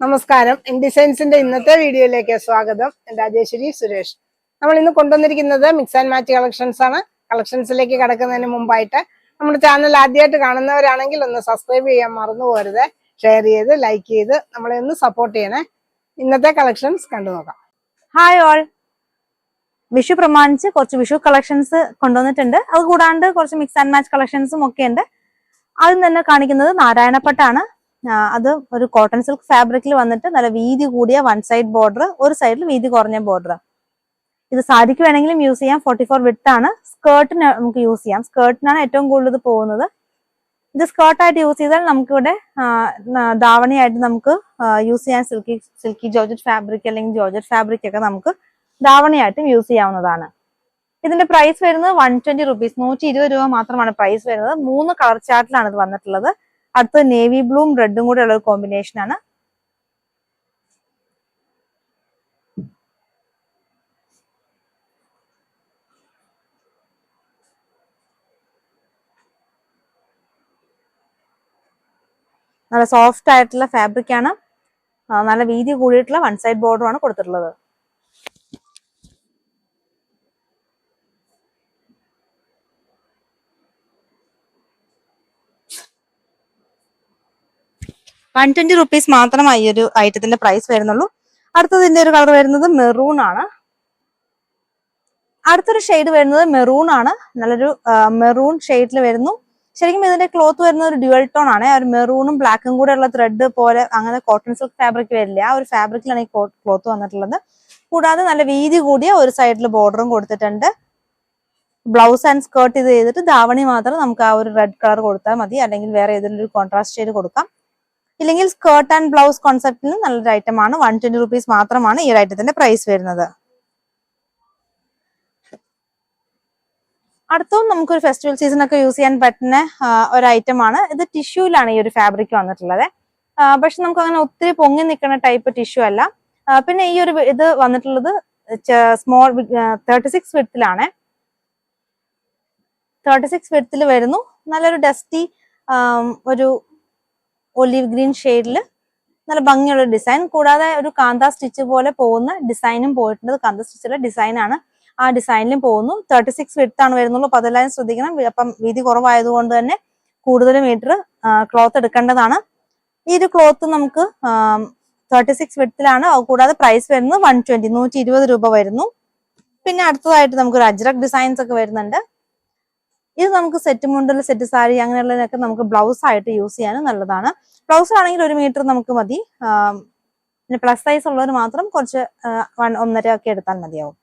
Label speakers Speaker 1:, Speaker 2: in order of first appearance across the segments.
Speaker 1: നമസ്കാരം. ഇൻഡിസൈൻസിന്റെ ഇന്നത്തെ വീഡിയോയിലേക്ക് സ്വാഗതം. രാജേശ്വരി സുരേഷ്. നമ്മൾ ഇന്ന് കൊണ്ടുവന്നിരിക്കുന്നത് മിക്സ് ആൻഡ് മാച്ച് കളക്ഷൻസ് ആണ്. കളക്ഷൻസിലേക്ക് കടക്കുന്നതിന് മുമ്പായിട്ട് നമ്മുടെ ചാനൽ ആദ്യമായിട്ട് കാണുന്നവരാണെങ്കിൽ ഒന്ന് സബ്സ്ക്രൈബ് ചെയ്യാൻ മറന്നു പോകരുത്. ഷെയർ ചെയ്ത് ലൈക്ക് ചെയ്ത് നമ്മളെ ഒന്ന് സപ്പോർട്ട് ചെയ്യണേ. ഇന്നത്തെ കളക്ഷൻസ് കണ്ടു നോക്കാം.
Speaker 2: ഹായ് ഓൾ, വിഷു പ്രമാണിച്ച് കുറച്ച് വിഷു കളക്ഷൻസ് കൊണ്ടുവന്നിട്ടുണ്ട്. അത് കൂടാണ്ട് കുറച്ച് മിക്സ് ആൻഡ് മാച്ച് കളക്ഷൻസും ഒക്കെ ഉണ്ട്. ആദ്യം തന്നെ കാണിക്കുന്നത് നാരായണപ്പട്ടാണ്. അത് ഒരു കോട്ടൺ സിൽക്ക് ഫാബ്രിക്കിൽ വന്നിട്ട് നല്ല വീതി കൂടിയ വൺ സൈഡ് ബോർഡർ, ഒരു സൈഡിൽ വീതി കുറഞ്ഞ ബോർഡർ. ഇത് സാരിക്ക് വേണമെങ്കിലും യൂസ് ചെയ്യാം. 44 വിഡ്ത്ത് ആണ്. സ്കേർട്ടിന് നമുക്ക് യൂസ് ചെയ്യാം. സ്കേർട്ടിനാണ് ഏറ്റവും കൂടുതൽ പോകുന്നത്. ഇത് സ്കേർട്ടായിട്ട് യൂസ് ചെയ്താൽ നമുക്കിവിടെ ധാവണിയായിട്ട് നമുക്ക് യൂസ് ചെയ്യാൻ സിൽക്കി ജോർജറ്റ് ഫാബ്രിക് അല്ലെങ്കിൽ ജോർജറ്റ് ഫാബ്രിക് ഒക്കെ നമുക്ക് ധാവണിയായിട്ടും യൂസ് ചെയ്യാവുന്നതാണ്. ഇതിന്റെ പ്രൈസ് വരുന്നത് 120 റുപ്പീസ്, 120 രൂപ മാത്രമാണ് പ്രൈസ് വരുന്നത്. 3 കളർ ചാർട്ടിലാണ് ഇത് വന്നിട്ടുള്ളത്. അടുത്ത് നേവി ബ്ലൂം റെഡും കൂടെ ഉള്ള ഒരു കോമ്പിനേഷൻ ആണ്. നല്ല സോഫ്റ്റ് ആയിട്ടുള്ള ഫാബ്രിക് ആണ്. നല്ല വീതി കൂടിയിട്ടുള്ള വൺ സൈഡ് ബോർഡർ ആണ് കൊടുത്തിട്ടുള്ളത്. ₹120 മാത്രമായി ഈ ഒരു ഐറ്റത്തിന്റെ പ്രൈസ് വരുന്നുള്ളൂ. അടുത്തതിന്റെ ഒരു കളർ വരുന്നത് മെറൂൺ ആണ്. അടുത്തൊരു ഷെയ്ഡ് വരുന്നത് മെറൂൺ ആണ്. നല്ലൊരു മെറൂൺ ഷെയ്ഡിൽ വരുന്നു. ശരിക്കും ഇതിന്റെ ക്ലോത്ത് വരുന്നത് ഒരു ഡ്യുവൽ ടോൺ ആണ്. ഒരു മെറൂണും ബ്ലാക്കും കൂടെ ഉള്ള ത്രെഡ് പോലെ അങ്ങനെ കോട്ടൺ സിൽക്ക് ഫാബ്രിക് വരില്ല. ആ ഒരു ഫാബ്രിക്കിലാണ് ഈ ക്ലോത്ത് വന്നിട്ടുള്ളത്. കൂടാതെ നല്ല വീതി കൂടിയ ഒരു സൈഡിൽ ബോർഡറും കൊടുത്തിട്ടുണ്ട്. ബ്ലൗസ് ആൻഡ് സ്കേർട്ട് ഇത് ചെയ്തിട്ട് ധാവണി മാത്രം നമുക്ക് ആ ഒരു റെഡ് കളർ കൊടുത്താൽ മതി. അല്ലെങ്കിൽ വേറെ ഏതെങ്കിലും ഒരു കോൺട്രാസ്റ്റ് ഷെയ്ഡ് കൊടുക്കാം. ഇല്ലെങ്കിൽ സ്കേർട്ട് ആൻഡ് ബ്ലൗസ് കോൺസെപ്റ്റിൽ നല്ലൊരു ഐറ്റം ആണ്. 120 റുപ്പീസ് മാത്രമാണ് ഈ ഐറ്റത്തിന്റെ പ്രൈസ് വരുന്നത്. അടുത്തും നമുക്കൊരു ഫെസ്റ്റിവൽ സീസൺ ഒക്കെ യൂസ് ചെയ്യാൻ പറ്റുന്ന ഒരു ഐറ്റം ആണ്. ഇത് ടിഷ്യൂലാണ് ഈ ഒരു ഫാബ്രിക് വന്നിട്ടുള്ളത്. പക്ഷെ നമുക്ക് അങ്ങനെ ഒത്തിരി പൊങ്ങി നിൽക്കുന്ന ടൈപ്പ് ടിഷ്യൂ അല്ല. പിന്നെ ഈ ഒരു ഇത് വന്നിട്ടുള്ളത് സ്മോൾ 36 വിഡ്ത്തിലാണ്. 36 വിഡ്ത്തിൽ വരുന്നു. നല്ലൊരു ഡസ്റ്റി ഒരു ഒലീവ് ഗ്രീൻ ഷെയ്ഡിൽ നല്ല ഭംഗിയുള്ള ഡിസൈൻ. കൂടാതെ ഒരു കാന്ത സ്റ്റിച്ച് പോലെ പോകുന്ന ഡിസൈനും പോയിട്ടുണ്ട്. കാന്ത സ്റ്റിച്ചുള്ള ഡിസൈൻ ആണ്. ആ ഡിസൈനിലും പോകുന്നു. 36 വിഡ്ത്ത് ആണ് വരുന്നുള്ളൂ. അപ്പൊ അതെല്ലാം ശ്രദ്ധിക്കണം. അപ്പം വീതി കുറവായതുകൊണ്ട് തന്നെ കൂടുതൽ മീറ്റർ ക്ലോത്ത് എടുക്കേണ്ടതാണ്. ഈ ഒരു ക്ലോത്ത് നമുക്ക് 36 വിഡ്ത്തിലാണ്. കൂടാതെ പ്രൈസ് വരുന്നത് 120 രൂപ വരുന്നു. പിന്നെ അടുത്തതായിട്ട് നമുക്കൊരു അജ്രക് ഡിസൈൻസ് ഒക്കെ വരുന്നുണ്ട്. ഇത് നമുക്ക് സെറ്റ് മുണ്ടിൽ സെറ്റ് സാരി അങ്ങനെയുള്ളതിനൊക്കെ നമുക്ക് ബ്ലൗസ് ആയിട്ട് യൂസ് ചെയ്യാനും നല്ലതാണ്. ബ്ലൗസ് ആണെങ്കിൽ 1 മീറ്റർ നമുക്ക് മതി. പിന്നെ പ്ലസ് സൈസ് ഉള്ളവർ മാത്രം കുറച്ച് 1.5 ഒക്കെ എടുത്താൽ മതിയാവും.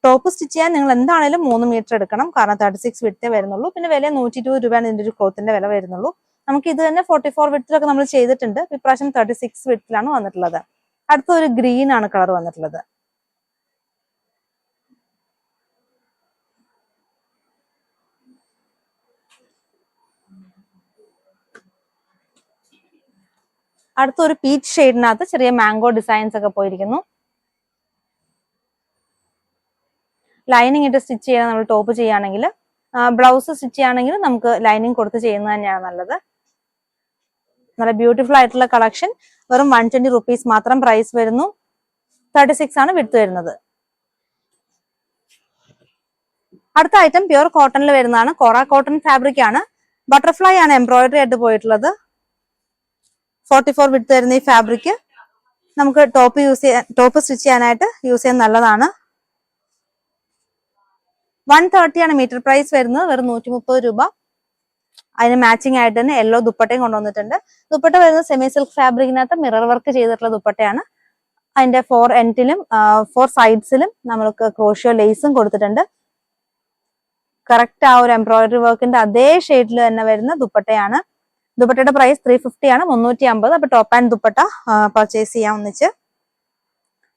Speaker 2: ടോപ്പ് സ്റ്റിച്ച് ചെയ്യാൻ നിങ്ങൾ എന്താണേലും 3 മീറ്റർ എടുക്കണം. കാരണം 36 വിഡ്ത്തേ വരുന്നുള്ളൂ. പിന്നെ വില 120 രൂപയാണ് ഇതിന്റെ ഒരു ക്ലോത്തിന്റെ വില വരുന്നുള്ളൂ. നമുക്ക് ഇത് തന്നെ 44 വിഡ്ത്തിലൊക്കെ നമ്മൾ ചെയ്തിട്ടുണ്ട്. ഇപ്രാവശ്യം 36 വിഡ്ത്തിലാണ് വന്നിട്ടുള്ളത്. അടുത്ത ഒരു ഗ്രീൻ ആണ് കളർ വന്നിട്ടുള്ളത്. അടുത്തൊരു പീച്ച് ഷെയ്ഡിനകത്ത് ചെറിയ മാംഗോ ഡിസൈൻസ് ഒക്കെ പോയിരിക്കുന്നു. ലൈനിങ് ഇട്ട് സ്റ്റിച്ച് ചെയ്യാൻ നമ്മൾ ടോപ്പ് ചെയ്യുകയാണെങ്കിൽ, ബ്ലൗസ് സ്റ്റിച്ച് ചെയ്യുകയാണെങ്കിൽ നമുക്ക് ലൈനിങ് കൊടുത്ത് ചെയ്യുന്നത് തന്നെയാണ് നല്ലത്. നല്ല ബ്യൂട്ടിഫുൾ ആയിട്ടുള്ള കളക്ഷൻ. വെറും 120 റുപ്പീസ് മാത്രം പ്രൈസ് വരുന്നു. 36 ആണ് വിഡ്ത്ത് വരുന്നത്. അടുത്ത ഐറ്റം പ്യുർ കോട്ടണിൽ വരുന്നതാണ്. കോറ കോട്ടൺ ഫാബ്രിക് ആണ്. ബട്ടർഫ്ലൈ ആണ് എംബ്രോയിഡറി ആയിട്ട് പോയിട്ടുള്ളത്. 44 വിഡ്ത്ത് വരുന്ന ഈ ഫാബ്രിക് നമുക്ക് ടോപ്പ് സ്റ്റിച്ച് ചെയ്യാനായിട്ട് യൂസ് ചെയ്യാൻ നല്ലതാണ്. 130 ആണ് മീറ്റർ പ്രൈസ് വരുന്നത്. വെറും 130 രൂപ. അതിന് മാച്ചിങ് ആയിട്ട് തന്നെ യെല്ലോ ദുപ്പട്ടയും കൊണ്ടുവന്നിട്ടുണ്ട്. ദുപ്പട്ട വരുന്നത് സെമി സിൽക്ക് ഫാബ്രിക്കിനകത്ത് മിറർ വർക്ക് ചെയ്തിട്ടുള്ള ദുപ്പട്ടയാണ്. അതിന്റെ 4 എൻഡിലും 4 സൈഡ്സിലും നമ്മൾക്ക് ക്രോഷ്യോ ലേസും കൊടുത്തിട്ടുണ്ട്. കറക്റ്റ് ആ ഒരു എംബ്രോയിഡറി വർക്കിന്റെ അതേ ഷെയ്ഡിൽ തന്നെ വരുന്ന ദുപ്പട്ടയാണ്. ദുപ്പട്ടയുടെ പ്രൈസ് 350 ആണ്, 350. അപ്പൊ ടോപ്പ് ആൻഡ് ദുപ്പട്ട പർച്ചേസ് ചെയ്യാൻ ഒന്നിച്ച്.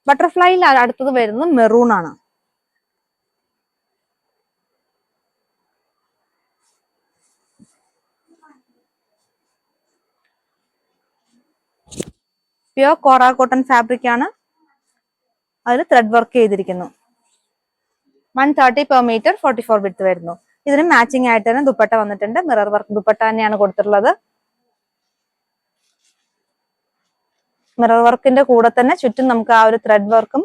Speaker 2: ബട്ടർഫ്ലൈയിൽ അടുത്തത് വരുന്നത് മെറൂൺ ആണ്. പ്യുർ കോറ കോട്ടൺ ഫാബ്രിക് ആണ്. അതിൽ ത്രെഡ് വർക്ക് ചെയ്തിരിക്കുന്നു. 130 പെർ മീറ്റർ, 44 വിഡ്ത്ത് വരുന്നു. ഇതിന് മാച്ചിങ് ആയിട്ട് തന്നെ ദുപ്പട്ട വന്നിട്ടുണ്ട്. മിറർ വർക്ക് ദുപ്പട്ട തന്നെയാണ് കൊടുത്തിട്ടുള്ളത്. മിറർ വർക്കിന്റെ കൂടെ തന്നെ ചുറ്റും നമുക്ക് ആ ഒരു ത്രെഡ് വർക്കും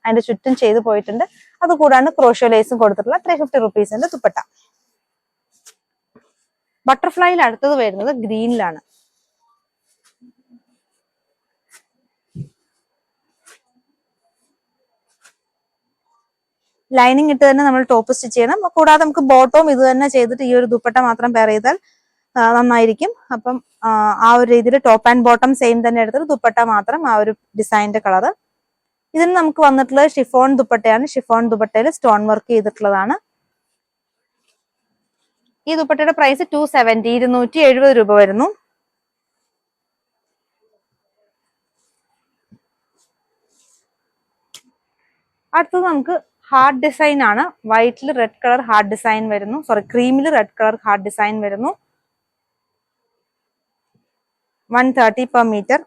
Speaker 2: അതിന്റെ ചുറ്റും ചെയ്ത് പോയിട്ടുണ്ട്. അത് കൂടാണ്ട് ക്രോഷ്യോ ലേസും കൊടുത്തിട്ടുള്ള 350 റുപ്പീസിന്റെ ദുപ്പട്ട. ബട്ടർഫ്ലൈയിൽ അടുത്തത് വരുന്നത് ഗ്രീനിലാണ്. ലൈനിങ് ഇട്ട് തന്നെ നമ്മൾ ടോപ്പ് സ്റ്റിച്ച് ചെയ്യണം. കൂടാതെ നമുക്ക് ബോട്ടവും ഇത് തന്നെ ചെയ്തിട്ട് ഈ ഒരു ദുപ്പട്ട മാത്രം പെയർ ചെയ്താൽ നന്നായിരിക്കും. അപ്പം ആ ഒരു രീതിയിൽ ടോപ്പ് ആൻഡ് ബോട്ടം സെയിം തന്നെ എടുത്തിട്ട് ദുപ്പട്ട മാത്രം ആ ഒരു ഡിസൈനിന്റെ കളറ്. ഇതിന് നമുക്ക് വന്നിട്ടുള്ളത് ഷിഫോൺ ദുപ്പട്ടയാണ്. ഷിഫോൺ ദുപ്പട്ടയിൽ സ്റ്റോൺ വർക്ക് ചെയ്തിട്ടുള്ളതാണ്. ഈ ദുപ്പട്ടയുടെ പ്രൈസ് 270, 270 രൂപ വരുന്നു. അടുത്തത് നമുക്ക് ഹാർഡ് ഡിസൈൻ ആണ്. വൈറ്റിൽ റെഡ് കളർ ഹാർഡ് ഡിസൈൻ വരുന്നു. ക്രീമിൽ റെഡ് കളർ ഹാർഡ് ഡിസൈൻ വരുന്നു. 130 per meter.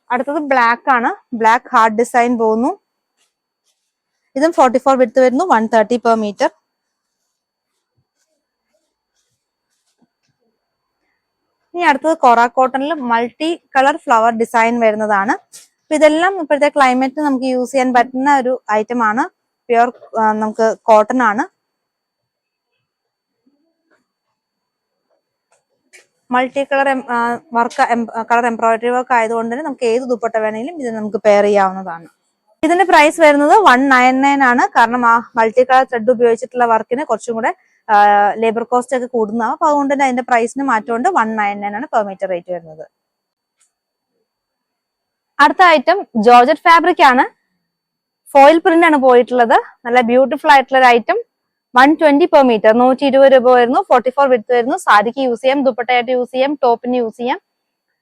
Speaker 2: അടുത്തത് ബ്ലാക്ക് ആണ്. ബ്ലാക്ക് ഹാർഡ് ഡിസൈൻ പോകുന്നു. ഇതും 44 വിഡ്ത്ത് വരുന്നു. 130 per meter. ഇനി അടുത്തത് കൊറ കോട്ടണിൽ മൾട്ടി കളർ ഫ്ലവർ ഡിസൈൻ വരുന്നതാണ്. അപ്പൊ ഇതെല്ലാം ഇപ്പോഴത്തെ ക്ലൈമറ്റ് നമുക്ക് യൂസ് ചെയ്യാൻ പറ്റുന്ന ഒരു ഐറ്റം ആണ്. പ്യുർ നമുക്ക് കോട്ടൺ ആണ്. Multi colour work colour embroidery work ആയതുകൊണ്ട് തന്നെ നമുക്ക് ഏത് ദുപ്പട്ട വേണമെങ്കിലും ഇത് നമുക്ക് പെയർ ചെയ്യാവുന്നതാണ്. ഇതിന്റെ പ്രൈസ് വരുന്നത് 199 ആണ്. കാരണം ആ മൾട്ടി കളർ ത്രെഡ് ഉപയോഗിച്ചിട്ടുള്ള വർക്കിന് കുറച്ചും കൂടെ ലേബർ കോസ്റ്റ് ഒക്കെ കൂടുന്നതാവും. അപ്പൊ അതുകൊണ്ട് തന്നെ അതിന്റെ പ്രൈസിന് മാറ്റമുണ്ട്. 199 ആണ് പെർ മീറ്റർ റേറ്റ് വരുന്നത്. അടുത്ത ഐറ്റം ജോർജറ്റ് ഫാബ്രിക് ആണ്. ഫോയിൽ പ്രിന്റ് ആണ് പോയിട്ടുള്ളത്. നല്ല ബ്യൂട്ടിഫുൾ ആയിട്ടുള്ള ഒരു ഐറ്റം. 120 per meter, 120 രൂപ വരുന്നു. 44 വിഡ്ത്ത് വരുന്നു. സാരിക്ക് യൂസ് ചെയ്യാം, ദുപ്പട്ടയായിട്ട് യൂസ് ചെയ്യാം, ടോപ്പിന് യൂസ് ചെയ്യാം.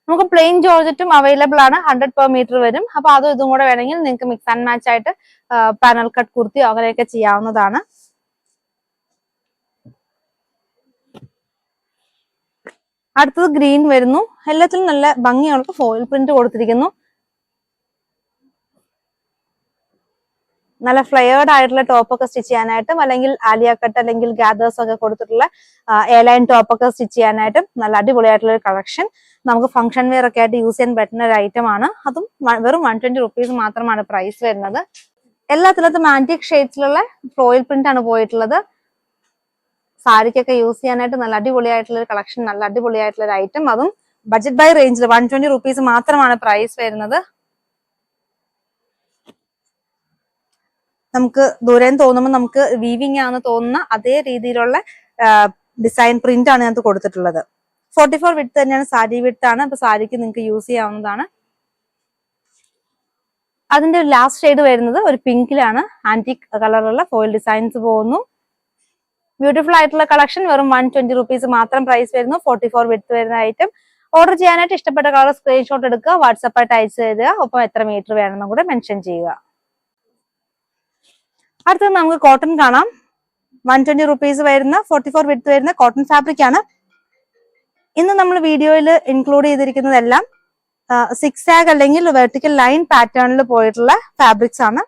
Speaker 2: നമുക്ക് പ്ലെയിൻ ജോർജറ്റും അവൈലബിൾ ആണ്. 100 per meter വരും. അപ്പൊ അതും ഇതും കൂടെ വേണമെങ്കിൽ നിങ്ങൾക്ക് മിക്സ് ആൻഡ് മാച്ച് ആയിട്ട് പാനൽ കട്ട് കുർത്തി അങ്ങനെയൊക്കെ ചെയ്യാവുന്നതാണ്. അടുത്തത് ഗ്രീൻ വരുന്നു. എല്ലാത്തിലും നല്ല ഭംഗിയുള്ള ഫോയിൽ പ്രിന്റ് കൊടുത്തിരിക്കുന്നു. നല്ല ഫ്ലെയർഡ് ആയിട്ടുള്ള ടോപ്പൊക്കെ സ്റ്റിച്ച് ചെയ്യാനായിട്ടും അല്ലെങ്കിൽ ആലിയ കട്ട് അല്ലെങ്കിൽ ഗാദേഴ്സ് ഒക്കെ കൊടുത്തിട്ടുള്ള എയർലൈൻ ടോപ്പൊക്കെ സ്റ്റിച്ച് ചെയ്യാനായിട്ടും നല്ല അടിപൊളിയായിട്ടുള്ള ഒരു കളക്ഷൻ. നമുക്ക് ഫംഗ്ഷൻ വെയർ ഒക്കെ ആയിട്ട് യൂസ് ചെയ്യാൻ പറ്റുന്ന ഒരു ഐറ്റം ആണ്. അതും വെറും 120 റുപ്പീസ് മാത്രമാണ് പ്രൈസ് വരുന്നത്. എല്ലാത്തിലും ആന്റിക് ഷെയ്ഡ്സിലുള്ള ഫ്ലോയിൽ പ്രിന്റ് ആണ് പോയിട്ടുള്ളത്. സാരിക്കൊക്കെ യൂസ് ചെയ്യാനായിട്ട് നല്ല അടിപൊളിയായിട്ടുള്ള ഒരു കളക്ഷൻ, നല്ല അടിപൊളിയായിട്ടുള്ള ഒരു ഐറ്റം. അതും ബഡ്ജറ്റ് ബൈ റേഞ്ചിൽ 120 റുപ്പീസ് മാത്രമാണ് പ്രൈസ് വരുന്നത്. നമുക്ക് ദൂരം തോന്നുമ്പോൾ നമുക്ക് വീവിംഗ് ആണെന്ന് തോന്നുന്ന അതേ രീതിയിലുള്ള ഡിസൈൻ പ്രിന്റ് ആണ് ഇതിനകത്ത് കൊടുത്തിട്ടുള്ളത്. 44 വിഡ്ത്ത് തന്നെയാണ്. സാരി വിഡ്ത്ത് ആണ്. അപ്പൊ സാരിക്ക് നിങ്ങൾക്ക് യൂസ് ചെയ്യാവുന്നതാണ്. അതിന്റെ ലാസ്റ്റ് ഷെയ്ഡ് വരുന്നത് ഒരു പിങ്കിലാണ്. ആന്റിക് കളറുള്ള ഫോയിൽ ഡിസൈൻസ് പോകുന്നു. ബ്യൂട്ടിഫുൾ ആയിട്ടുള്ള കളക്ഷൻ. വെറും 120 റുപ്പീസ് മാത്രം പ്രൈസ് വരുന്നു. 44 വിഡ്ത്ത് വരുന്ന ഐറ്റം. ഓർഡർ ചെയ്യാനായിട്ട് ഇഷ്ടപ്പെട്ട കളർ സ്ക്രീൻഷോട്ട് എടുക്കുക, വാട്സപ്പായിട്ട് അയച്ചു തരിക. ഒപ്പം എത്ര മീറ്റർ വേണമെന്നും കൂടെ മെൻഷൻ ചെയ്യുക. അടുത്തത് നമുക്ക് കോട്ടൺ കാണാം. 120 റുപ്പീസ് വരുന്ന 44 വിഡ്ത്ത് വരുന്ന കോട്ടൺ ഫാബ്രിക് ആണ്. ഇന്ന് നമ്മൾ വീഡിയോയിൽ ഇൻക്ലൂഡ് ചെയ്തിരിക്കുന്നതെല്ലാം 6 ആഗ് അല്ലെങ്കിൽ വെർട്ടിക്കൽ ലൈൻ പാറ്റേണിൽ പോയിട്ടുള്ള ഫാബ്രിക്സ് ആണ്.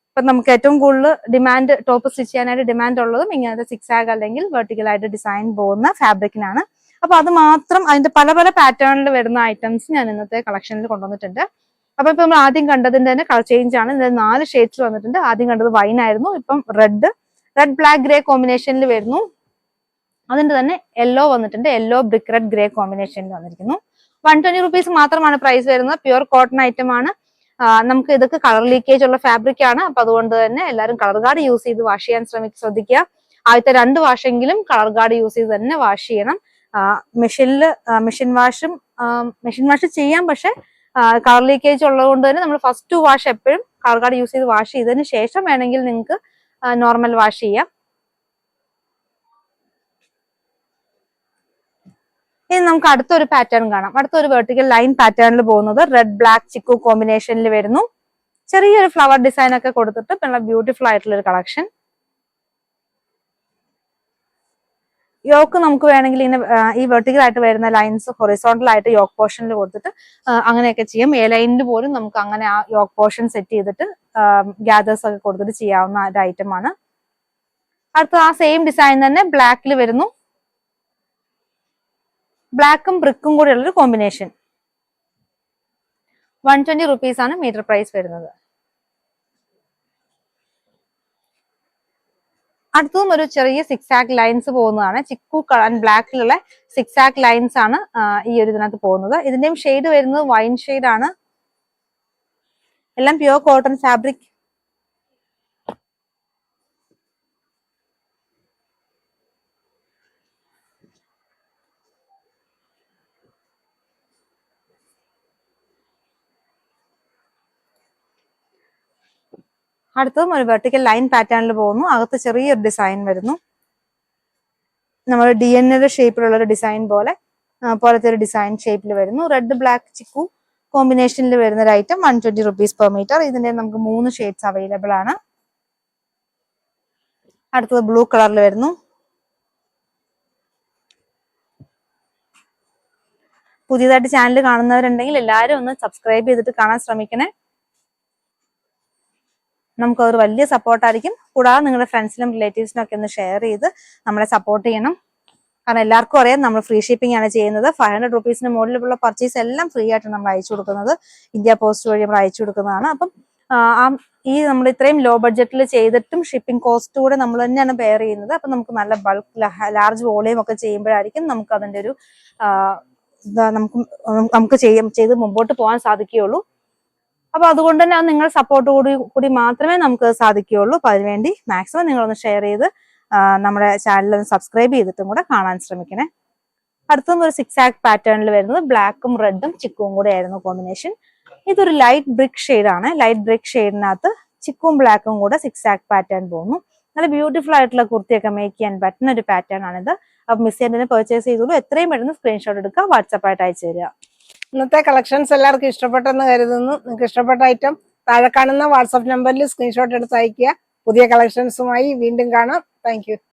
Speaker 2: ഇപ്പൊ നമുക്ക് ഏറ്റവും കൂടുതൽ ഡിമാൻഡ് ടോപ്പ് സ്റ്റിച്ച് ചെയ്യാനായിട്ട് ഡിമാൻഡ് ഉള്ളതും ഇങ്ങനത്തെ 6 ആഗ് അല്ലെങ്കിൽ വെർട്ടിക്കൽ ആയിട്ട് ഡിസൈൻ പോകുന്ന ഫാബ്രിക്കിനാണ്. അപ്പൊ അത് മാത്രം അതിന്റെ പല പല പാറ്റേണിൽ വരുന്ന ഐറ്റംസ് ഞാൻ ഇന്നത്തെ കളക്ഷനിൽ കൊണ്ടുവന്നിട്ടുണ്ട്. അപ്പൊ ഇപ്പൊ നമ്മൾ ആദ്യം കണ്ടതിന്റെ തന്നെ കളർ ചേഞ്ച് ആണ്. ഇതിൽ 4 ഷെയ്ഡ്സ് വന്നിട്ടുണ്ട്. ആദ്യം കണ്ടത് വൈൻ ആയിരുന്നു. ഇപ്പം റെഡ് ബ്ലാക്ക് ഗ്രേ കോമ്പിനേഷനിൽ വരുന്നു. അതിന്റെ തന്നെ യെല്ലോ വന്നിട്ടുണ്ട്. യെല്ലോ ബ്രിക്ക് റെഡ് ഗ്രേ കോമ്പിനേഷനിൽ വന്നിരിക്കുന്നു. 120 റുപ്പീസ് മാത്രമാണ് പ്രൈസ് വരുന്നത്. പ്യുർ കോട്ടൺ ഐറ്റം ആണ്. നമുക്ക് ഇതൊക്കെ കളർ ലീക്കേജ് ഉള്ള ഫാബ്രിക് ആണ്. അപ്പൊ അതുകൊണ്ട് തന്നെ എല്ലാവരും കളർ ഗാർഡ് യൂസ് ചെയ്ത് വാഷ് ചെയ്യാൻ ശ്രദ്ധിക്കുക. ആദ്യത്തെ 2 വാഷെങ്കിലും കളർ ഗാർഡ് യൂസ് ചെയ്ത് തന്നെ വാഷ് ചെയ്യണം. മെഷീൻ വാഷ് ചെയ്യാം, പക്ഷെ കളർ ലീക്കേജ് ഉള്ളതുകൊണ്ട് തന്നെ നമ്മൾ ഫസ്റ്റ് വാഷ് എപ്പോഴും കളർ ഗാർഡ് യൂസ് ചെയ്ത് വാഷ് ചെയ്തതിന് ശേഷം വേണമെങ്കിൽ നിങ്ങൾക്ക് നോർമൽ വാഷ് ചെയ്യാം. ഇനി നമുക്ക് അടുത്തൊരു പാറ്റേൺ കാണാം. അടുത്തൊരു വെർട്ടിക്കൽ ലൈൻ പാറ്റേണിൽ പോകുന്നത് റെഡ് ബ്ലാക്ക് ചിക്കു കോമ്പിനേഷനിൽ വരുന്നു. ചെറിയൊരു ഫ്ലവർ ഡിസൈൻ ഒക്കെ കൊടുത്തിട്ട് നല്ല ബ്യൂട്ടിഫുൾ ആയിട്ടുള്ള ഒരു കളക്ഷൻ. യോക്ക് നമുക്ക് വേണമെങ്കിൽ ഇങ്ങനെ ഈ വെർട്ടിക്കൽ ആയിട്ട് വരുന്ന ലൈൻസ് ഹൊറിസോണ്ടൽ ആയിട്ട് യോക്ക് പോർഷനിൽ കൊടുത്തിട്ട് അങ്ങനെയൊക്കെ ചെയ്യാം. എ ലൈനിൽ പോലും നമുക്ക് അങ്ങനെ ആ യോക്ക് പോർഷൻ സെറ്റ് ചെയ്തിട്ട് ഗ്യാദേഴ്സ് ഒക്കെ കൊടുത്തിട്ട് ചെയ്യാവുന്ന ഒരു ഐറ്റം ആണ്. അടുത്ത ആ സെയിം ഡിസൈൻ തന്നെ ബ്ലാക്കിൽ വരുന്നു. ബ്ലാക്കും ബ്രിക്കും കൂടെ ഉള്ളൊരു കോമ്പിനേഷൻ. 120 rupees ആണ് മീറ്റർ പ്രൈസ് വരുന്നത്. അടുത്തതും ഒരു ചെറിയ സിക്സാക് ലൈൻസ് പോകുന്നതാണ്. ചിക്കു കളർ ബ്ലാക്കിലുള്ള സിക്സാക് ലൈൻസ് ആണ് ഈ ഒരു ഇതിനകത്ത് പോകുന്നത്. ഇതിന്റെയും ഷെയ്ഡ് വരുന്നത് വൈൻ ഷെയ്ഡ് ആണ്. എല്ലാം പ്യുവർ കോട്ടൺ ഫാബ്രിക്. അടുത്തതും ഒരു വെർട്ടിക്കൽ ലൈൻ പാറ്റേണിൽ പോകുന്നു. അകത്ത് ചെറിയൊരു ഡിസൈൻ വരുന്നു. നമ്മൾ DNA ഷേപ്പിലുള്ള ഒരു ഡിസൈൻ പോലത്തെ ഒരു ഡിസൈൻ ഷേപ്പിൽ വരുന്നു. റെഡ് ബ്ലാക്ക് ചിക്കു കോമ്പിനേഷനിൽ വരുന്ന ഒരു ഐറ്റം 120 rupees per meter. ഇതിന്റെ നമുക്ക് 3 ഷെയ്ഡ്സ് അവൈലബിൾ ആണ്. അടുത്തത് ബ്ലൂ കളറിൽ വരുന്നു. പുതിയതായിട്ട് ചാനൽ കാണുന്നവരുണ്ടെങ്കിൽ എല്ലാവരും ഒന്ന് സബ്സ്ക്രൈബ് ചെയ്തിട്ട് കാണാൻ ശ്രമിക്കണേ. നമുക്ക് ഒരു വലിയ സപ്പോർട്ടായിരിക്കും. കൂടാതെ നിങ്ങളുടെ ഫ്രണ്ട്സിനും റിലേറ്റീവ്സിനും ഒക്കെ ഒന്ന് ഷെയർ ചെയ്ത് നമ്മളെ സപ്പോർട്ട് ചെയ്യണം. കാരണം എല്ലാവർക്കും അറിയാം നമ്മൾ ഫ്രീ ഷിപ്പിംഗ് ആണ് ചെയ്യുന്നത്. 500 rupeesന് മുകളിലുള്ള പർച്ചേസ് എല്ലാം ഫ്രീ ആയിട്ട് നമ്മൾ അയച്ചു കൊടുക്കുന്നത്. ഇന്ത്യ പോസ്റ്റ് വഴി നമ്മൾ അയച്ചു കൊടുക്കുന്നതാണ്. അപ്പം ഈ നമ്മൾ ഇത്രയും ലോ ബഡ്ജറ്റിൽ ചെയ്തിട്ടും ഷിപ്പിംഗ് കോസ്റ്റ് കൂടെ നമ്മൾ തന്നെയാണ് ബെയർ ചെയ്യുന്നത്. അപ്പം നമുക്ക് നല്ല ബൾക്ക് ലാർജ് വോളിയം ഒക്കെ ചെയ്യുമ്പോഴായിരിക്കും നമുക്ക് അതിന്റെ ഒരു നമുക്ക് ചെയ്ത് മുമ്പോട്ട് പോകാൻ സാധിക്കുകയുള്ളൂ. അപ്പൊ അതുകൊണ്ട് തന്നെ അത് നിങ്ങളുടെ സപ്പോർട്ട് കൂടി മാത്രമേ നമുക്ക് സാധിക്കുകയുള്ളൂ. അപ്പൊ അതിനുവേണ്ടി മാക്സിമം നിങ്ങളൊന്ന് ഷെയർ ചെയ്ത് നമ്മുടെ ചാനൽ ഒന്ന് സബ്സ്ക്രൈബ് ചെയ്തിട്ടും കൂടെ കാണാൻ ശ്രമിക്കണേ. അടുത്തതും ഒരു സിക്സാക് പാറ്റേണിൽ വരുന്നത് ബ്ലാക്കും റെഡും ചിക്കും കൂടെ ആയിരുന്നു കോമ്പിനേഷൻ. ഇതൊരു ലൈറ്റ് ബ്രിക്ക് ഷെയ്ഡ് ആണ്. ലൈറ്റ് ബ്രിക്ക് ഷെയ്ഡിനകത്ത് ചിക്കും ബ്ലാക്കും കൂടെ സിക്സാക് പാറ്റേൺ പോകുന്നു. നല്ല ബ്യൂട്ടിഫുൾ ആയിട്ടുള്ള കുർത്തിയൊക്കെ മേക്ക് ചെയ്യാൻ പറ്റുന്ന ഒരു പാറ്റേൺ ആണിത്. അപ്പൊ മിസ് ചെയ്തതിന് പർച്ചേസ് ചെയ്തോളൂ. എത്രയും പെട്ടെന്ന് സ്ക്രീൻഷോട്ട് എടുക്കുക, വാട്സാപ്പായിട്ട് അയച്ചു തരിക.
Speaker 1: ഇന്നത്തെ കളക്ഷൻസ് എല്ലാവർക്കും ഇഷ്ടപ്പെട്ടെന്ന് കരുതുന്നു. നിങ്ങൾക്ക് ഇഷ്ടപ്പെട്ട ഐറ്റം താഴെ കാണുന്ന വാട്സാപ്പ് നമ്പറിൽ സ്ക്രീൻഷോട്ട് എടുത്ത് അയക്കുക. പുതിയ കളക്ഷൻസുമായി വീണ്ടും കാണാം. താങ്ക്